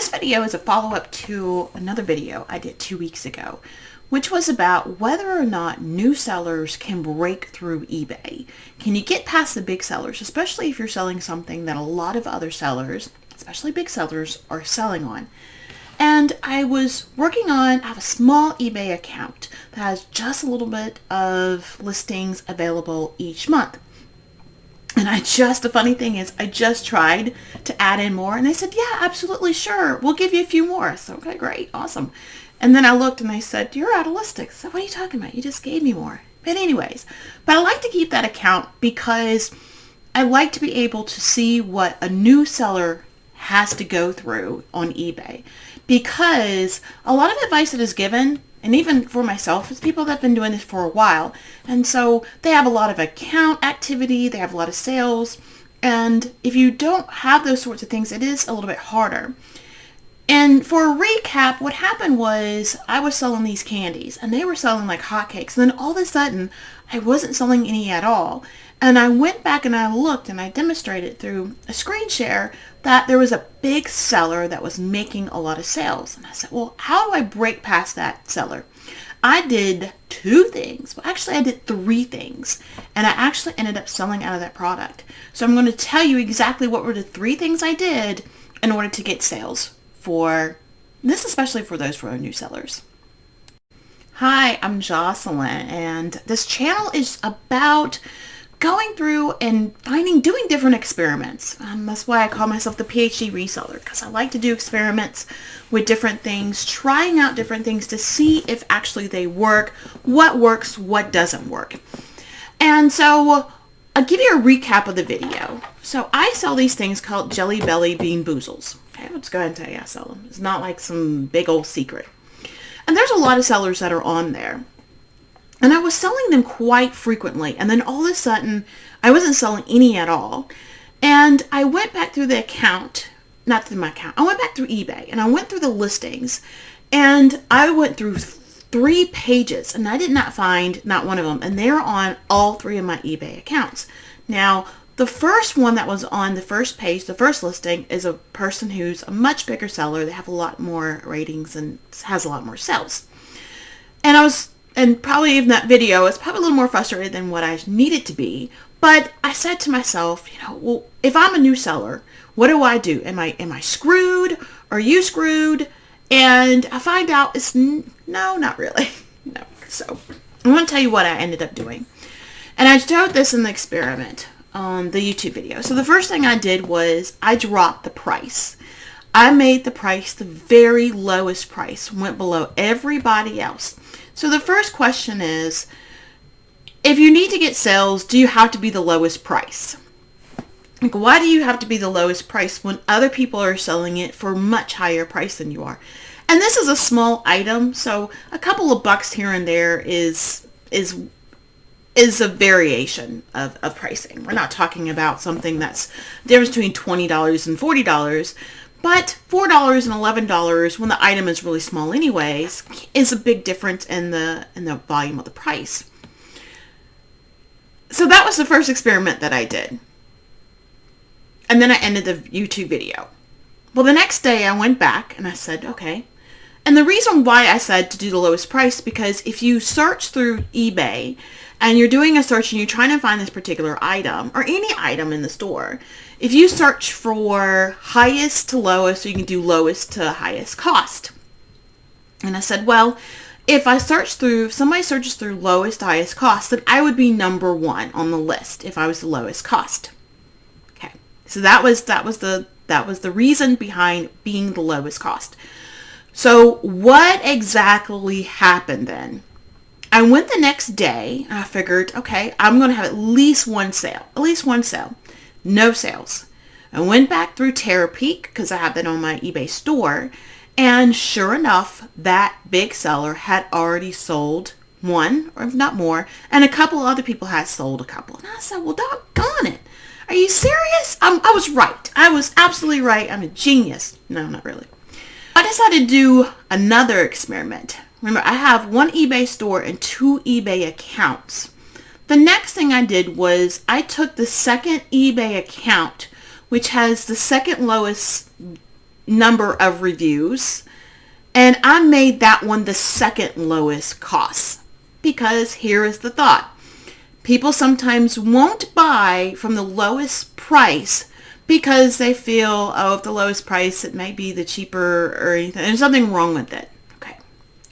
This video is a follow-up to another video I did 2 weeks ago, which was about whether or not new sellers can break through eBay. Can you get past the big sellers, especially if you're selling something that a lot of other sellers, especially big sellers, are selling on? And I have a small eBay account that has just a little bit of listings available each month. And the funny thing is, I just tried to add in more, and they said, yeah, absolutely, sure, we'll give you a few more. So, okay, great, awesome. And then I looked and they said, you're out of listings. So what are you talking about? You just gave me more. But I like to keep that account because I like to be able to see what a new seller has to go through on eBay. Because a lot of advice that is given, and even for myself, is people that have been doing this for a while. And so they have a lot of account activity, they have a lot of sales. And if you don't have those sorts of things, it is a little bit harder. And for a recap, what happened was I was selling these candies and they were selling like hotcakes. And then all of a sudden, I wasn't selling any at all. And I went back and I looked and I demonstrated through a screen share that there was a big seller that was making a lot of sales. And I said, well, how do I break past that seller? I did 2 things. Well, actually, I did 3 things. And I actually ended up selling out of that product. So I'm going to tell you exactly what were the 3 things I did in order to get sales for this, especially for those for our new sellers. Hi, I'm Jocelyn, and this channel is about going through and doing different experiments. That's why I call myself the PhD reseller, because I like to do experiments with different things, trying out different things to see if actually they work, what works, what doesn't work. And so I'll give you a recap of the video. So I sell these things called Jelly Belly Bean Boozles. Okay, let's go ahead and tell you I sell them. It's not like some big old secret. And there's a lot of sellers that are on there. And I was selling them quite frequently. And then all of a sudden, I wasn't selling any at all. And I went back through the account, not through my account, I went back through eBay and I went through the listings. And I went through 3 pages and I did not find not one of them. And they're on all 3 of my eBay accounts. Now, the first one that was on the first page, the first listing, is a person who's a much bigger seller. They have a lot more ratings and has a lot more sales. And probably in that video, it's probably a little more frustrated than what I needed to be. But I said to myself, well, if I'm a new seller, what do I do? Am I screwed? Are you screwed? And I find out no, not really. No. So I want to tell you what I ended up doing. And I showed this in the experiment on the YouTube video. So the first thing I did was I dropped the price. I made the price the very lowest price, went below everybody else. So the first question is, if you need to get sales, do you have to be the lowest price? Like, why do you have to be the lowest price when other people are selling it for a much higher price than you are? And this is a small item, so a couple of bucks here and there is a variation of pricing. We're not talking about something that's the difference between $20 and $40, but $4 and $11 when the item is really small anyways is a big difference in the volume of the price. So that was the first experiment that I did. And then I ended the YouTube video. Well, the next day I went back and I said, okay. And the reason why I said to do the lowest price, because if you search through eBay and you're doing a search and you're trying to find this particular item or any item in the store, if you search for highest to lowest, so you can do lowest to highest cost. And I said, well, if somebody searches through lowest to highest cost, then I would be number 1 on the list if I was the lowest cost. Okay. So that was the reason behind being the lowest cost. So what exactly happened then? I went the next day and I figured, okay, I'm going to have at least one sale. No sales. I went back through Terapeak because I have that on my eBay store. And sure enough, that big seller had already sold 1, or if not more. And a couple other people had sold a couple. And I said, well, doggone it. Are you serious? I was right. I was absolutely right. I'm a genius. No, not really. I decided to do another experiment. Remember, I have 1 eBay store and 2 eBay accounts. The next thing I did was I took the second eBay account, which has the second lowest number of reviews, and I made that one the second lowest cost. Because here is the thought. People sometimes won't buy from the lowest price because they feel, oh, if the lowest price, it may be the cheaper or anything. There's something wrong with it. Okay,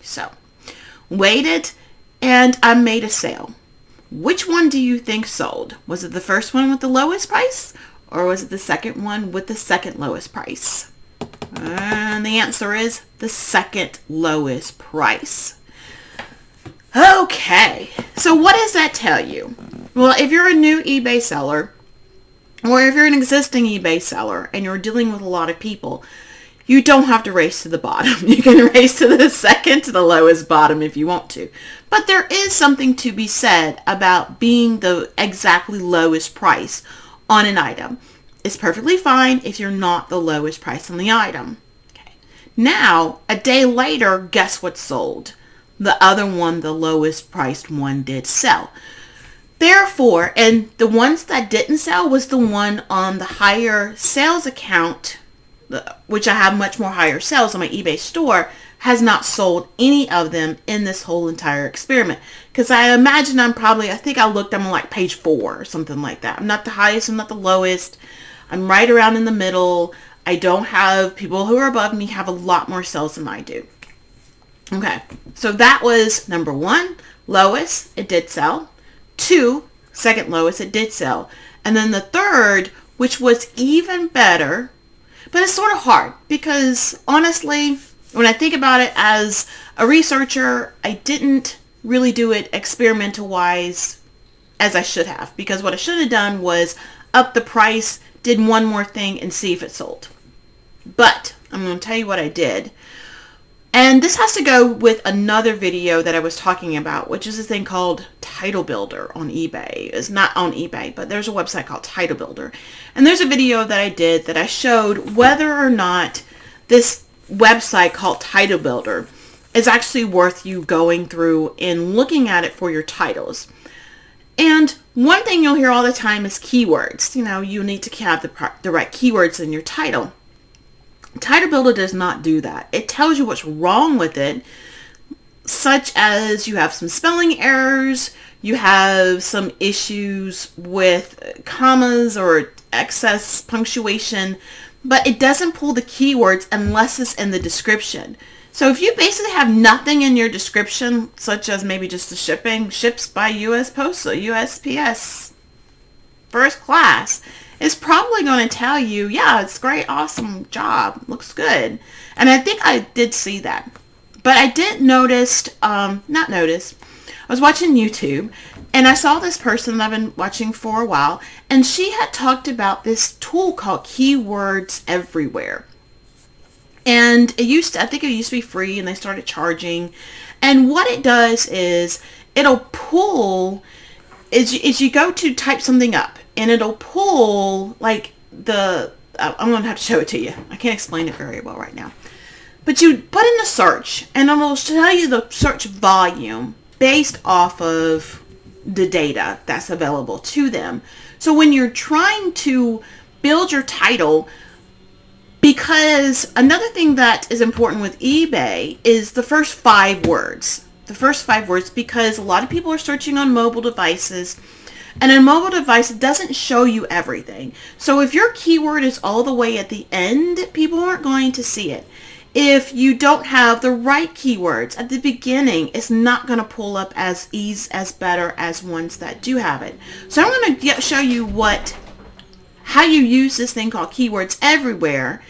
so waited, and I made a sale. Which one do you think sold? Was it the first one with the lowest price, or was it the second one with the second lowest price? And the answer is the second lowest price. Okay, so what does that tell you? Well, if you're a new eBay seller, or if you're an existing eBay seller and you're dealing with a lot of people, you don't have to race to the bottom. You can race to the second to the lowest bottom if you want to. But there is something to be said about being the exactly lowest price on an item. It's perfectly fine if you're not the lowest price on the item. Okay. Now, a day later, guess what sold? The other one, the lowest priced one, did sell. Therefore, and the ones that didn't sell was the one on the higher sales account, which I have much more higher sales on my eBay store, has not sold any of them in this whole entire experiment. Because I imagine I think I looked, I'm on like page 4 or something like that. I'm not the highest, I'm not the lowest. I'm right around in the middle. I don't have people who are above me have a lot more sales than I do. Okay, so that was number 1, lowest, it did sell. 2, second lowest, it did sell. And then the third, which was even better, but it's sort of hard because honestly, when I think about it as a researcher, I didn't really do it experimental wise as I should have, because what I should have done was up the price, did one more thing and see if it sold. But I'm going to tell you what I did. And this has to go with another video that I was talking about, which is this thing called Title Builder on eBay. It's not on eBay, but there's a website called Title Builder. And there's a video that I did that I showed whether or not this website called Title Builder is actually worth you going through and looking at it for your titles. And one thing you'll hear all the time is keywords. You know, you need to have the right keywords in your title. Title Builder does not do that. It tells you what's wrong with it, such as you have some spelling errors, you have some issues with commas or excess punctuation, but it doesn't pull the keywords unless it's in the description. So if you basically have nothing in your description, such as maybe just the shipping, ships by U.S. Postal, USPS, first class, it's probably going to tell you, yeah, it's great, awesome job, looks good. And I think I did see that. But I did I was watching YouTube, and I saw this person that I've been watching for a while, and she had talked about this tool called Keywords Everywhere. And I think it used to be free, and they started charging. And what it does is it'll pull, is you go to type something up, and it'll pull like I'm going to have to show it to you. I can't explain it very well right now. But you put in a search, and it'll tell you the search volume based off of the data that's available to them. So when you're trying to build your title, because another thing that is important with eBay is the first 5 words. The first 5 words, because a lot of people are searching on mobile devices, and a mobile device doesn't show you everything. So if your keyword is all the way at the end, people aren't going to see it. If you don't have the right keywords at the beginning, it's not going to pull up as better as ones that do have it. So I'm going to show you how you use this thing called Keywords Everywhere,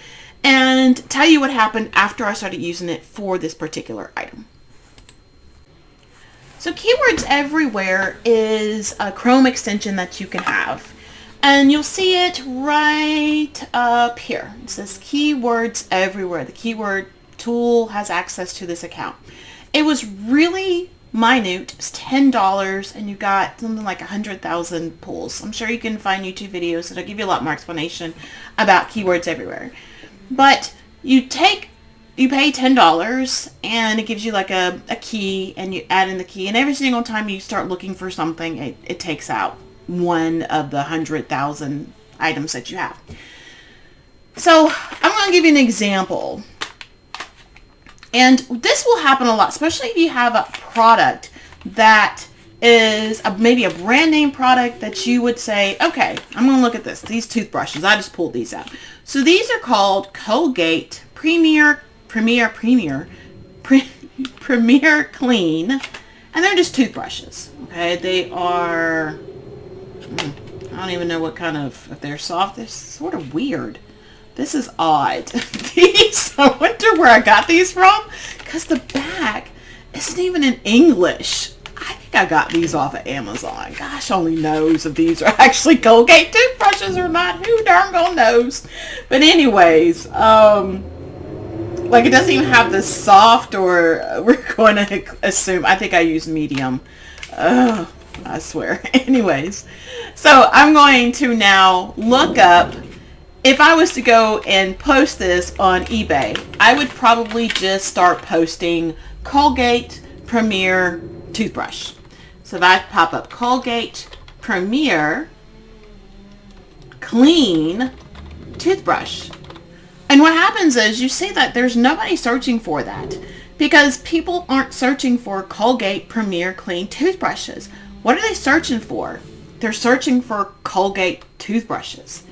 and tell you what happened after I started using it for this particular item. So Keywords Everywhere is a Chrome extension that you can have. And you'll see it right up here. It says Keywords Everywhere. The keyword tool has access to this account. It was really minute. It's $10, and you got something like 100,000 pulls. I'm sure you can find YouTube videos that'll give you a lot more explanation about Keywords Everywhere. But you pay $10, and it gives you like a key, and you add in the key, and every single time you start looking for something, it takes out one of the 100,000 items that you have. So I'm going to give you an example. And this will happen a lot, especially if you have a product that is maybe a brand name product that you would say, okay, I'm going to look at this. These toothbrushes, I just pulled these out. So these are called Colgate Premier Clean. And they're just toothbrushes. Okay, they are, I don't even know what kind of, if they're soft, they're sort of weird. This is odd. These, I wonder where I got these from, because the back isn't even in English. I think I got these off of Amazon. Gosh only knows if these are actually Colgate toothbrushes or not. Who darn gonna knows? But anyways, like it doesn't even have the soft, or we're going to assume, I think I use medium. I swear. Anyways, so I'm going to now look up. If I was to go and post this on eBay, I would probably just start posting Colgate Premier toothbrush. So if I pop up Colgate Premier Clean toothbrush. And what happens is you see that there's nobody searching for that, because people aren't searching for Colgate Premier Clean toothbrushes. What are they searching for? They're searching for Colgate toothbrushes.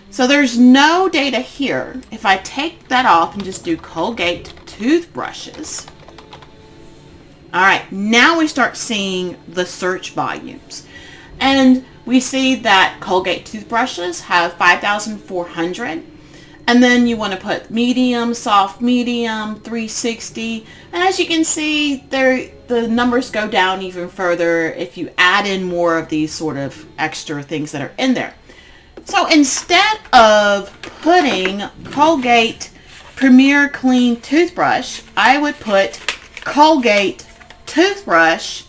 So there's no data here. If I take that off and just do Colgate toothbrushes. All right, now we start seeing the search volumes. And we see that Colgate toothbrushes have 5,400. And then you want to put medium, soft medium, 360. And as you can see, the numbers go down even further if you add in more of these sort of extra things that are in there. So instead of putting Colgate Premier Clean toothbrush, I would put Colgate toothbrush,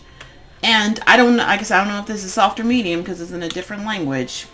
and I don't know, I guess I don't know if this is soft or medium because it's in a different language.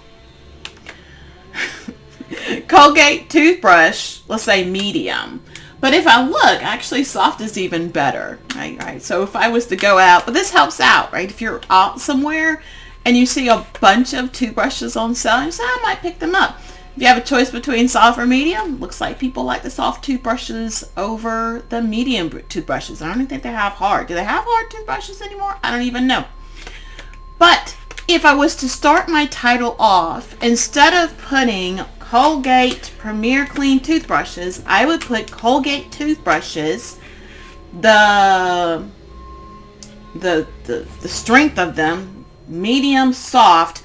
Colgate toothbrush, let's say medium. But if I look, actually soft is even better, right? So if I was to go out, but this helps out, right? If you're out somewhere and you see a bunch of toothbrushes on sale, you say, I might pick them up. If you have a choice between soft or medium, looks like people like the soft toothbrushes over the medium toothbrushes. I don't even think they have hard. Do they have hard toothbrushes anymore? I don't even know. But if I was to start my title off, instead of putting Colgate Premier Clean toothbrushes, I would put Colgate toothbrushes, the strength of them, medium, soft,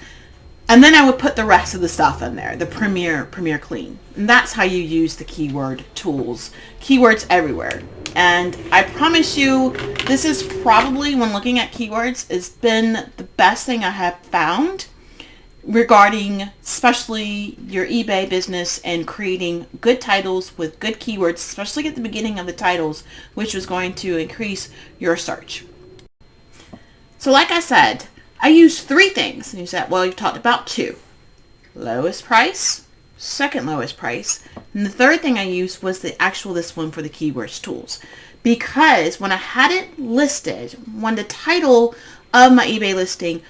and then I would put the rest of the stuff in there, the Premier Clean. And that's how you use the keyword tools. Keywords everywhere. And I promise you, this is probably, when looking at keywords, has been the best thing I have found regarding especially your eBay business and creating good titles with good keywords, especially at the beginning of the titles, which was going to increase your search. So like I said, I used 3 things. And you said, well, you talked about 2. Lowest price, second lowest price, and the third thing I used was this one for the keywords tools. Because when I had it listed, when the title of my eBay listing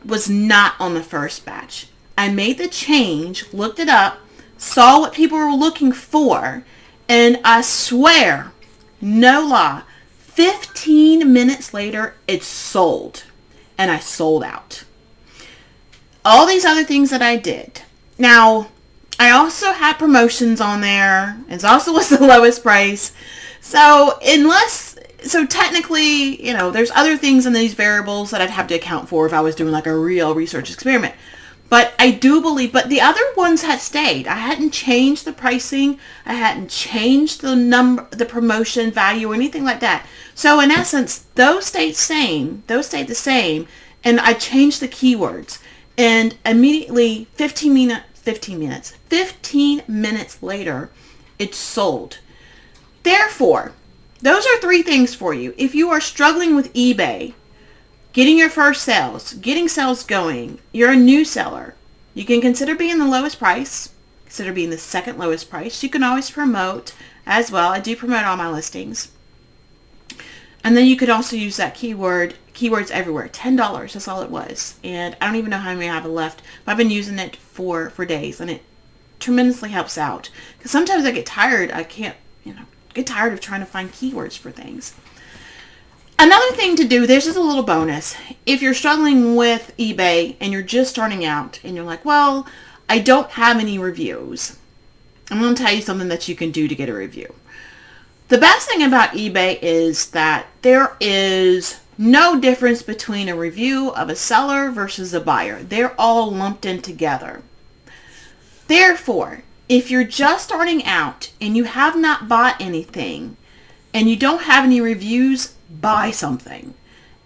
was not on the first batch, I made the change, looked it up, saw what people were looking for, and I swear, no lie, 15 minutes later, it sold. And I sold out. All these other things that I did. Now, I also had promotions on there. It also was the lowest price. So technically, there's other things in these variables that I'd have to account for if I was doing like a real research experiment. But I do believe, but the other ones had stayed. I hadn't changed the pricing. I hadn't changed the promotion value or anything like that. So in essence, those stayed the same. And I changed the keywords. And immediately 15 minutes later, it sold. Therefore, those are 3 things for you. If you are struggling with eBay, getting your first sales, getting sales going, you're a new seller, you can consider being the lowest price, consider being the second lowest price. You can always promote as well. I do promote all my listings. And then you could also use that keywords everywhere. $10, that's all it was. And I don't even know how many I have left, but I've been using it for days, and tremendously helps out. Because sometimes I get tired. I can't, get tired of trying to find keywords for things. Another thing to do, this is a little bonus. If you're struggling with eBay and you're just starting out and you're like, well, I don't have any reviews, I'm going to tell you something that you can do to get a review. The best thing about eBay is that there is no difference between a review of a seller versus a buyer. They're all lumped in together. Therefore, if you're just starting out and you have not bought anything and you don't have any reviews, buy something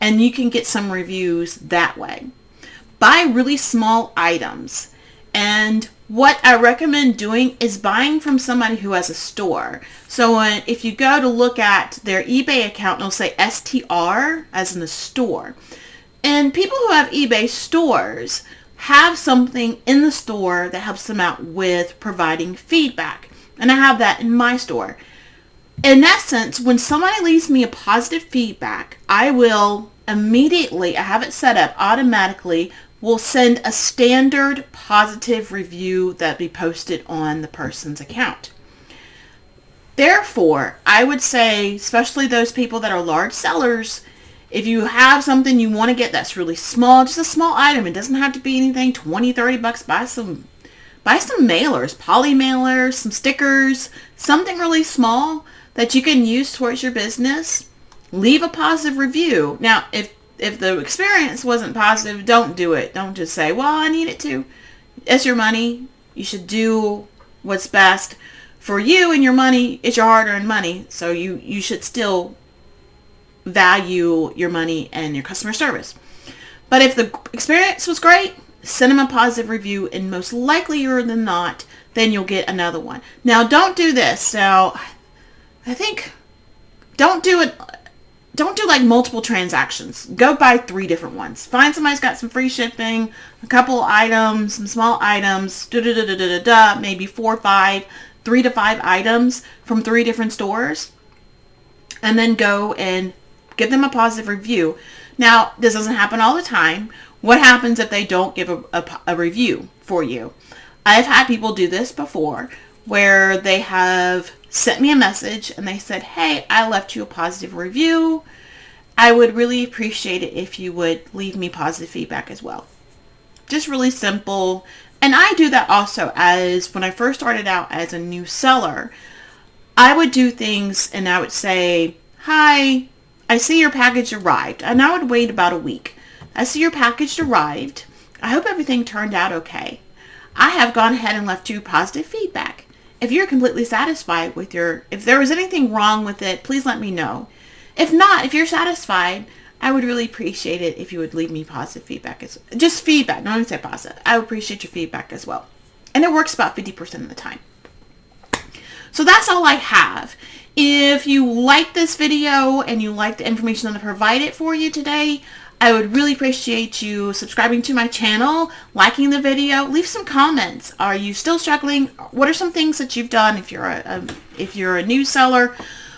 and you can get some reviews that way. Buy really small items, and what I recommend doing is buying from somebody who has a store. So if you go to look at their eBay account, it'll say STR as in a store. And people who have eBay stores have something in the store that helps them out with providing feedback. And I have that in my store. In essence, when somebody leaves me a positive feedback, I will immediately, I have it set up automatically, will send a standard positive review that be posted on the person's account. Therefore, I would say, especially those people that are large sellers, if you have something you want to get that's really small, just a small item, it doesn't have to be anything, 20, 30 bucks, buy some mailers, poly mailers, some stickers, something really small that you can use towards your business. Leave a positive review. Now, if the experience wasn't positive, don't do it. Don't just say, well, I need it to. It's your money. You should do what's best for you and your money. It's your hard-earned money, so you should still value your money and your customer service. But if the experience was great, send them a positive review, and most likelier than not, then you'll get another one. Now, don't do this. Now, I think don't do like multiple transactions. Go buy 3 different ones. Find somebody who's got some free shipping, a couple items, some small items, maybe 4 or 5, 3 to 5 items from 3 different stores, and then go and give them a positive review. Now, this doesn't happen all the time. What happens if they don't give a review for you? I've had people do this before where they have sent me a message and they said, hey, I left you a positive review. I would really appreciate it if you would leave me positive feedback as well. Just really simple. And I do that also as when I first started out as a new seller. I would do things and I would say, hi, I see your package arrived. And I would wait about a week. I see your package arrived. I hope everything turned out okay. I have gone ahead and left you positive feedback. If you're completely satisfied with if there was anything wrong with it, please let me know. If not, if you're satisfied, I would really appreciate it if you would leave me positive feedback. Just feedback, don't even say positive. I would appreciate your feedback as well. And it works about 50% of the time. So that's all I have. If you like this video and you like the information that I provided for you today, I would really appreciate you subscribing to my channel, liking the video, leave some comments. Are you still struggling? What are some things that you've done if you're a new seller?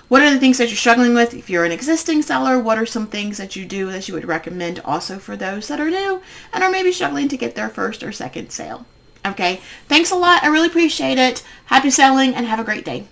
What are the things that you're struggling with? If you're an existing seller, what are some things that you do that you would recommend also for those that are new and are maybe struggling to get their first or second sale? Okay, thanks a lot. I really appreciate it. Happy selling and have a great day.